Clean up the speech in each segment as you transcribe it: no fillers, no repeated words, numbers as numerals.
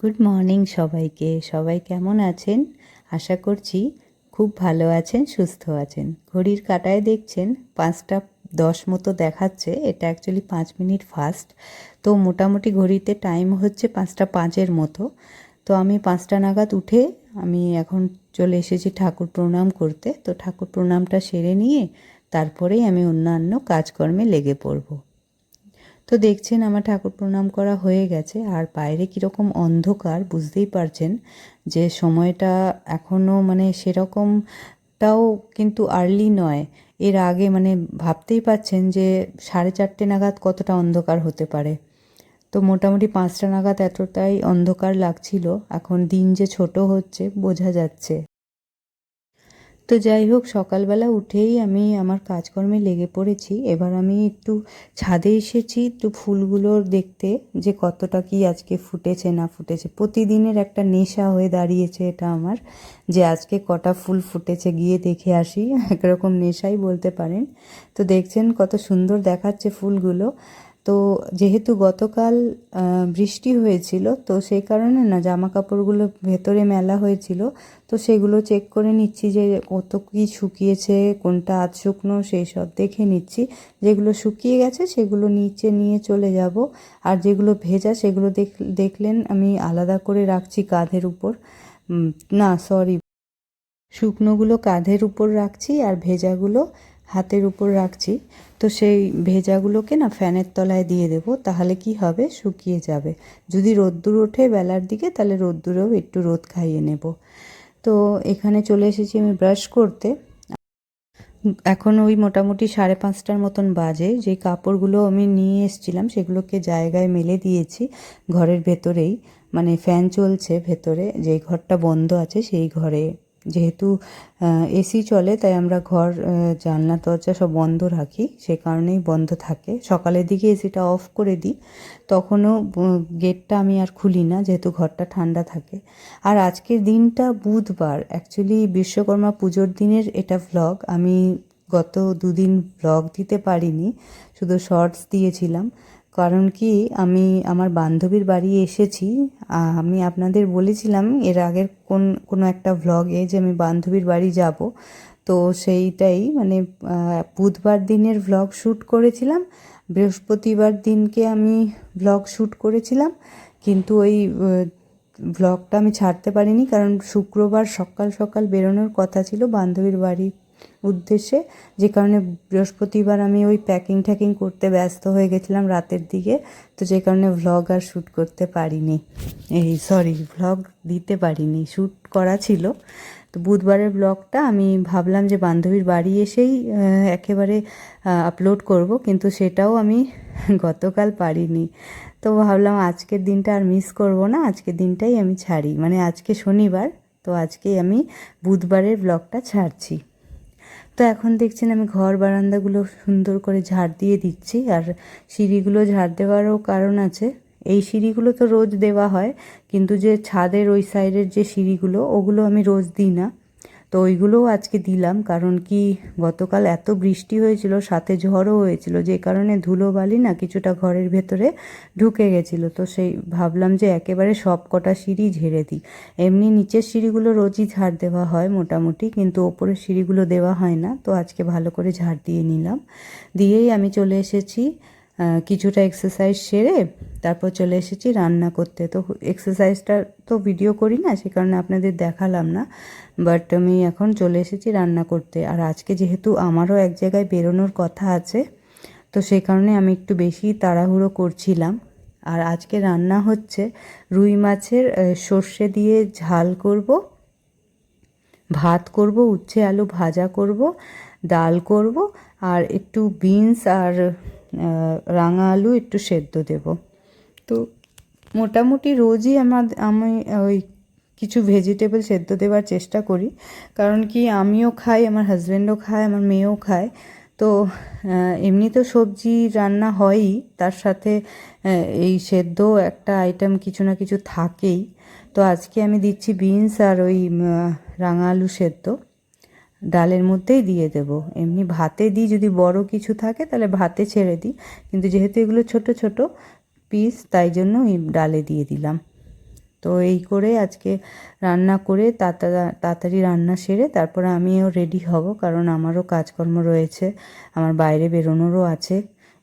Good morning সবাইকে। সবাই কেমন আছেন? আশা করছি খুব ভালো আছেন, সুস্থ আছেন। ঘড়ির কাঁটায় দেখছেন 5টা 10 মতো দেখাচ্ছে। এটা অ্যাকচুয়ালি 5 মিনিট ফাস্ট। তো মোটামুটি ঘড়িতে টাইম হচ্ছে 5টা 5 মতো। তো আমি 5টা নাগাদ উঠে আমি এখন চলে এসেছি ঠাকুর প্রণাম করতে। তো ঠাকুর প্রণামটা সেরে নিয়ে তারপরেই আমি অন্যান্য কাজকর্মে লেগে পড়ব। তো দেখছেন আমার ঠাকুর প্রণাম করা হয়ে গেছে। আর বাইরে কীরকম অন্ধকার বুঝতেই পারছেন যে সময়টা এখনও মানে সেরকমটাও কিন্তু আর্লি নয়। এর আগে মানে ভাবতেই পাচ্ছেন যে 4:30 নাগাদ কতটা অন্ধকার হতে পারে। তো মোটামুটি 5টা নাগাদ এতটাই অন্ধকার লাগছিল। এখন দিন যে ছোট হচ্ছে বোঝা যাচ্ছে। তো যাই হোক, সকালবেলা উঠেই আমি আমার কাজকর্মে লেগে পড়েছি। এবার আমি একটু ছাদে এসেছি একটু ফুলগুলোর দেখতে, যে কতটা কি আজকে ফুটেছে না ফুটেছে। প্রতিদিনের একটা নেশা হয়ে দাঁড়িয়েছে এটা আমার, যে আজকে কটা ফুল ফুটেছে গিয়ে দেখে আসি, একরকম নেশাই বলতে পারেন। তো দেখছেন কত সুন্দর দেখাচ্ছে ফুলগুলো। তো যেহেতু গতকাল বৃষ্টি হয়েছিল, তো সেই কারণে না জামা কাপড়গুলো ভেতরে মেলা হয়েছিল। তো সেগুলো চেক করে নিচ্ছি যে কত কী শুকিয়েছে, কোনটা আধ শুকনো, সেই সব দেখে নিচ্ছি। যেগুলো শুকিয়ে গেছে সেগুলো নিচে নিয়ে চলে যাব। আর যেগুলো ভেজা সেগুলো দেখলেন আমি আলাদা করে রাখছি কাঁধের উপর। না সরি, শুকনোগুলো কাঁধের উপর রাখছি আর ভেজাগুলো হাতের উপর রাখছি। তো সেই ভেজাগুলোকে না ফ্যানের তলায় দিয়ে দেবো, তাহলে কি হবে, শুকিয়ে যাবে। যদি রোদ্দুর ওঠে বেলার দিকে তাহলে রোদ্দুরেও একটু রোদ খাইয়ে নেব। তো এখানে চলে এসেছি আমি ব্রাশ করতে। এখন ওই মোটামুটি 5:30টার মতন বাজে। যে কাপড়গুলো আমি নিয়ে এসেছিলাম সেগুলোকে জায়গায় মেলে দিয়েছি ঘরের ভেতরেই। মানে ফ্যান চলছে ভেতরে, যে ঘরটা বন্ধ আছে সেই ঘরে। যেহেতু এসি চলে তাই আমরা ঘর জানলা দরজা সব বন্ধ রাখি, সে কারণেই বন্ধ থাকে। সকালের দিকে এসিটা অফ করে দিই, তখনও গেটটা আমি আর খুলি না, যেহেতু ঘরটা ঠান্ডা থাকে। আর আজকের দিনটা বুধবার, অ্যাকচুয়ালি বিশ্বকর্মা পুজোর দিনের এটা ভ্লগ। আমি গত 2 দিন ভ্লগ দিতে পারিনি, শুধু শর্টস দিয়েছিলাম। কারণ কি, আমি আমার বান্ধবীর বাড়ি এসেছি। আমি আপনাদের বলেছিলাম এর আগের কোনো একটা ভ্লগে যে আমি বান্ধবীর বাড়ি যাব। তো সেইটাই মানে বুধবার দিনের ভ্লগ শ্যুট করেছিলাম, বৃহস্পতিবার দিনকে আমি ভ্লগ শ্যুট করেছিলাম, কিন্তু ওই ভ্লগটা আমি ছাড়তে পারিনি, কারণ শুক্রবার সকাল সকাল বেরোনোর কথা ছিল বান্ধবীর বাড়ির উদ্দেশ্যে। যে কারণে বৃহস্পতিবার আমি ওই প্যাকিং ট্যাকিং করতে ব্যস্ত হয়ে গেছিলাম রাতের দিকে। তো যে কারণে ভ্লগ আর শ্যুট করতে পারিনি, ভ্লগ দিতে পারিনি, শ্যুট করা ছিল। তো বুধবারের ব্লগটা আমি ভাবলাম যে বান্ধবীর বাড়ি এসেই একেবারে আপলোড করব, কিন্তু সেটাও আমি গতকাল পারিনি। তো ভাবলাম আজকের দিনটা আর মিস করব না, আজকের দিনটাই আমি ছাড়ি, মানে আজকে শনিবার, তো আজকেই আমি বুধবারের ব্লগটা ছাড়ছি। তো এখন দেখছেন আমি ঘর বারান্দাগুলো সুন্দর করে ঝাড় দিয়ে দিচ্ছি। আর সিঁড়িগুলো ঝাড় দেওয়ারও কারণ আছে। এই সিঁড়িগুলো তো রোজ দেওয়া হয়, কিন্তু যে ছাদের ওই সাইডের যে সিঁড়িগুলো ওগুলো আমি রোজ দিই না। তো ওইগুলোও আজকে দিলাম, কারণ কি গতকাল এত বৃষ্টি হয়েছিল, সাথে ঝড়ও হয়েছিল, যে কারণে ধুলোবালি না কিছুটা ঘরের ভেতরে ঢুকে গেছিলো। তো সেই ভাবলাম যে একেবারে সব কটা সিঁড়ি ঝেড়ে দিই। এমনি নিচের সিঁড়িগুলো রোজই ঝাড় দেওয়া হয় মোটামুটি, কিন্তু ওপরের সিঁড়িগুলো দেওয়া হয় না। তো আজকে ভালো করে ঝাড় দিয়ে নিলাম। দিয়েই আমি চলে এসেছি কিছুটা এক্সারসাইজ সেরে, তারপর চলে এসেছি রান্না করতে। তো এক্সারসাইজটা তো ভিডিও করি না, সে কারণে আপনাদের দেখালাম না, বাট আমি এখন চলে এসেছি রান্না করতে। আর আজকে যেহেতু আমারও এক জায়গায় বেরোনোর কথা আছে, তো সেই কারণে আমি একটু বেশি তাড়াহুড়ো করছিলাম। আর আজকে রান্না হচ্ছে রুই মাছের সর্ষে দিয়ে ঝাল করব, ভাত করব, উচ্ছে আলু ভাজা করব, ডাল করব, আর একটু বিনস আর রাঙা আলু একটু সেদ্ধ দেব। তো মোটামুটি রোজই আমি ওই কিছু ভেজিটেবল সেদ্ধ দেওয়ার চেষ্টা করি, কারণ কি আমিও খাই, আমার হাজব্যান্ডও খায়, আমার মেয়েও খায়। তো এমনি তো সবজি রান্না হয়ই, তার সাথে এই সেদ্ধ একটা আইটেম কিছু না কিছু থাকেই। তো আজকে আমি দিচ্ছি বিনস আর ওই রাঙা আলু সেদ্ধ, ডালের মধ্যেই দিয়ে দেব। এমনি ভাতে দিই, যদি বড় কিছু থাকে তাহলে ভাতে ছেড়ে দিই, কিন্তু যেহেতু এগুলো ছোট ছোট পিস, তাই জন্য এই ডালে দিয়ে দিলাম। তো এই করে আজকে রান্না করে তাড়াতাড়ি রান্না সেরে তারপরে আমিও রেডি হব, কারণ আমারও কাজকর্ম রয়েছে, আমার বাইরে বেরোনোরও আছে,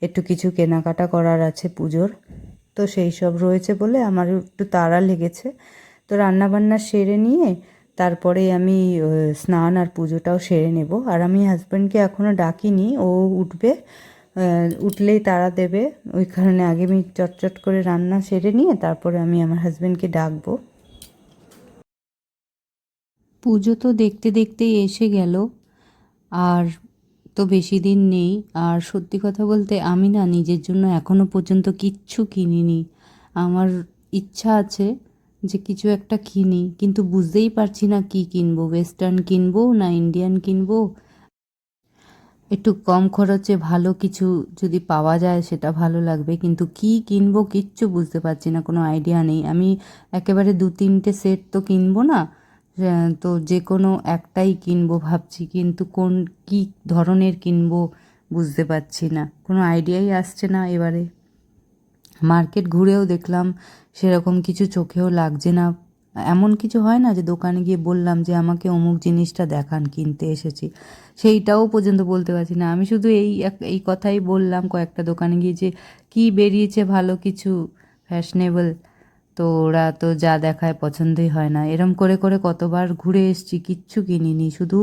একটু কিছু কেনাকাটা করার আছে পুজোর। তো সেই সব রয়েছে বলে আমার একটু তাড়া লেগেছে। তো রান্নাবান্না সেরে নিয়ে তারপরে আমি স্নান আর পুজোটাও সেরে নেব। আর আমি হাজব্যান্ডকে এখনও ডাকিনি, ও উঠবে, উঠলেই তাড়া দেবে, ওই কারণে আগে আমি চটচট করে রান্না সেরে নিয়ে তারপরে আমি আমার হাজব্যান্ডকে ডাকবো। পুজো তো দেখতে দেখতেই এসে গেল, আর তো বেশি দিন নেই। আর সত্যি কথা বলতে আমি না নিজের জন্য এখনও পর্যন্ত কিচ্ছু কিনিনি। আমার ইচ্ছা আছে যে কিছু একটা কিনি, কিন্তু বুঝতেই পারছি না কি কিনবো, ওয়েস্টার্ন কিনবো না ইন্ডিয়ান কিনবো। একটু কম খরচে ভালো কিছু যদি পাওয়া যায় সেটা ভালো লাগবে, কিন্তু কি কিনবো কিচ্ছু বুঝতে পারছি না, কোনো আইডিয়া নেই। আমি একেবারে 2-3টে সেট তো কিনবো না, তো যে কোনো একটাই কিনবো ভাবছি, কিন্তু কোন কি ধরনের কিনবো বুঝতে পারছি না, কোনো আইডিয়াই আসছে না এবারে। মার্কেট ঘুরেও দেখলাম সেরকম কিছু চোখেও লাগছে না। এমন কিছু হয় না যে দোকানে গিয়ে বললাম যে আমাকে অমুক জিনিসটা দেখান, কিনতে এসেছি, সেইটাও পর্যন্ত বলতে পারছি না। আমি শুধু এই কথাই বললাম কয়েকটা দোকানে গিয়ে যে কী বেরিয়েছে ভালো কিছু ফ্যাশনেবল, তো ওরা তো যা দেখায় পছন্দই হয় না। এরম করে করে কতবার ঘুরে এসেছি, কিচ্ছু কিনিনি, শুধু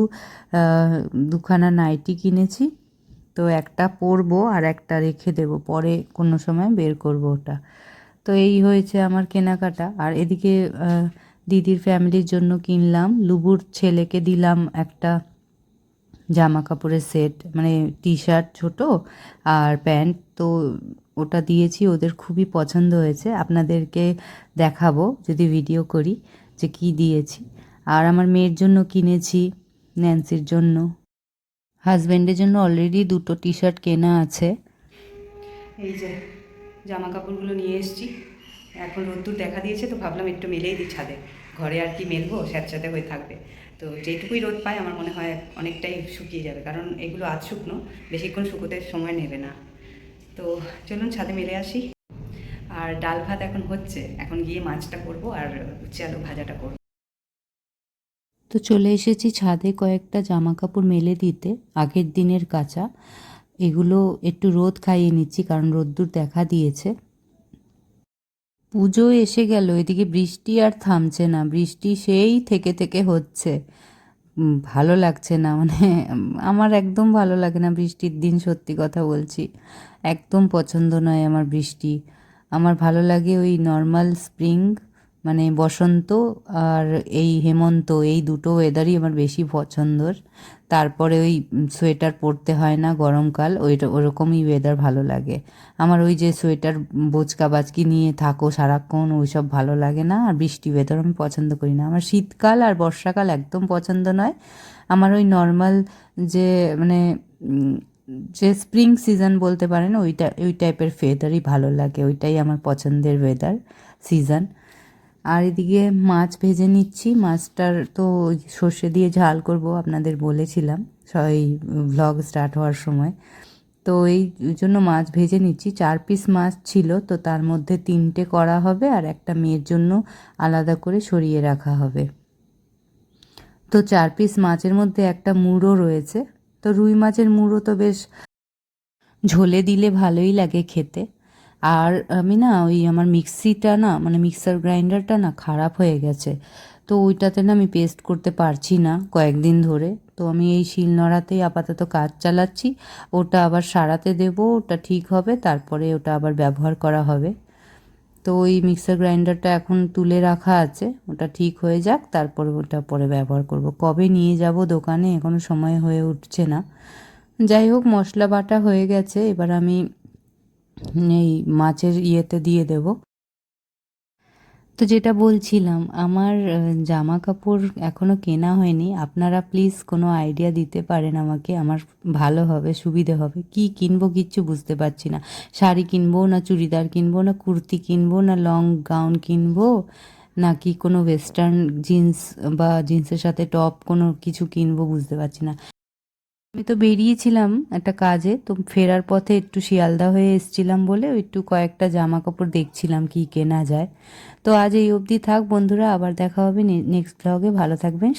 দুখানা নাইটি কিনেছি। তো একটা পরবো আর একটা রেখে দেবো, পরে কোনো সময় বের করবো ওটা। তো এই হয়েছে আমার কেনাকাটা। আর এদিকে দিদির ফ্যামিলির জন্য কিনলাম, লুবুর ছেলেকে দিলাম একটা জামা কাপড়ের সেট, মানে টি শার্ট ছোটো আর প্যান্ট, তো ওটা দিয়েছি, ওদের খুবই পছন্দ হয়েছে। আপনাদেরকে দেখাবো যদি ভিডিও করি যে কি দিয়েছি। আর আমার মেয়ের জন্য কিনেছি, ন্যান্সির জন্য। হাজব্যান্ডের জন্য অলরেডি 2টো টি শার্ট কেনা আছে। এই যে জামা কাপড়গুলো নিয়ে এসেছি, এখন রোদ্দুর দেখা দিয়েছে তো ভাবলাম একটু মেলেই দিই ছাদে, ঘরে আর কি মেলবো, স্যাঁতস্যাঁতে হয়ে থাকবে। তো যেটুকুই রোদ পায় আমার মনে হয় অনেকটাই শুকিয়ে যাবে, কারণ এগুলো আজ শুকনো, বেশিক্ষণ শুকোতে সময় নেবে না। তো চলুন ছাদে মেলে আসি। আর ডাল ভাত এখন হচ্ছে, এখন গিয়ে মাছটা করবো আর উচ্ছে আলু ভাজাটা করবো। তো চলে এসেছি ছাদে কয়েকটা জামা কাপড় মেলে দিতে, আগের দিনের কাচা। এগুলো একটু রোদ খাইয়ে নিচ্ছি কারণ রোদ্দুর দেখা দিয়েছে। পুজো এসে গেল, এদিকে বৃষ্টি আর থামছে না, বৃষ্টি সেই থেকে থেকে হচ্ছে। ভালো লাগছে না, মানে আমার একদম ভালো লাগে না বৃষ্টির দিন, সত্যি কথা বলছি, একদম পছন্দ নয় আমার বৃষ্টি। আমার ভালো লাগে ওই নর্মাল স্প্রিং, মানে বসন্ত, আর এই হেমন্ত, এই দুটো ওয়েদারই আমার বেশি পছন্দর। তারপরে ওই সোয়েটার পরতে হয় না গরমকাল, ওরকমই ওয়েদার ভালো লাগে আমার। ওই যে সোয়েটার বোচকা বাচকি নিয়ে থাকো সারাক্ষণ, ওইসব ভালো লাগে না। আর বৃষ্টি ওয়েদার আমি পছন্দ করি না। আমার শীতকাল আর বর্ষাকাল একদম পছন্দ নয়। আমার ওই নর্মাল যে মানে যে স্প্রিং সিজন বলতে পারেন, ওই টাইপের ওয়েদারই ভালো লাগে, ওইটাই আমার পছন্দের ওয়েদার সিজন। আর এদিকে মাছ ভেজে নিচ্ছি, মাছটার তো সর্ষে দিয়ে ঝাল করব আপনাদের বলেছিলাম এই ভ্লগ স্টার্ট হওয়ার সময়। তো এই জন্য মাছ ভেজে নিচ্ছি, 4 পিস মাছ ছিল, তো তার মধ্যে 3টে করা হবে আর একটা মেয়ের জন্য আলাদা করে সরিয়ে রাখা হবে। তো 4 পিস মাছের মধ্যে একটা মুড়ো রয়েছে, তো রুই মাছের মুড়ো তো বেশ ঝোলে দিলে ভালোই লাগে খেতে। আর আমি না ওই আমার মিক্সিটা না, মানে মিক্সার গ্রাইন্ডারটা না খারাপ হয়ে গেছে, তো ওইটাতে না আমি পেস্ট করতে পারছি না কয়েকদিন ধরে। তো আমি এই শিলনোড়াতেই আপাতত কাজ চালাচ্ছি, ওটা আবার সারাতে দেবো, ওটা ঠিক হবে, তারপরে ওটা আবার ব্যবহার করা হবে। তো ওই মিক্সার গ্রাইন্ডারটা এখন তুলে রাখা আছে, ওটা ঠিক হয়ে যাক, তারপরে ওটা পরে ব্যবহার করব। কবে নিয়ে যাব দোকানে এখনও সময় হয়ে উঠছে না। যাই হোক, মশলা বাটা হয়ে গেছে, এবার আমি এই মাছের ইয়েতে দিয়ে দেব। তো যেটা বলছিলাম, আমার জামা কাপড় এখনও কেনা হয়নি। আপনারা প্লিজ কোনো আইডিয়া দিতে পারেন আমাকে, আমার ভালো হবে, সুবিধে হবে। কি কিনবো কিচ্ছু বুঝতে পারছি না। শাড়ি কিনবো না চুড়িদার কিনবো না কুর্তি কিনবো না লং গাউন কিনবো, নাকি কোনো ওয়েস্টার্ন জিন্স বা জিন্সের সাথে টপ কোনো কিছু কিনবো বুঝতে পারছি না। আমি তো বেরিয়েছিলাম একটা কাজে, তো ফেরার পথে একটু শিয়ালদা হয়ে এসছিলাম বলে একটু কয়েকটা জামা কাপড় দেখছিলাম কি কেনা যায়। তো আজ এই অবধি থাক বন্ধুরা, আবার দেখা হবে নেক্সট ব্লগে। ভালো থাকবেন।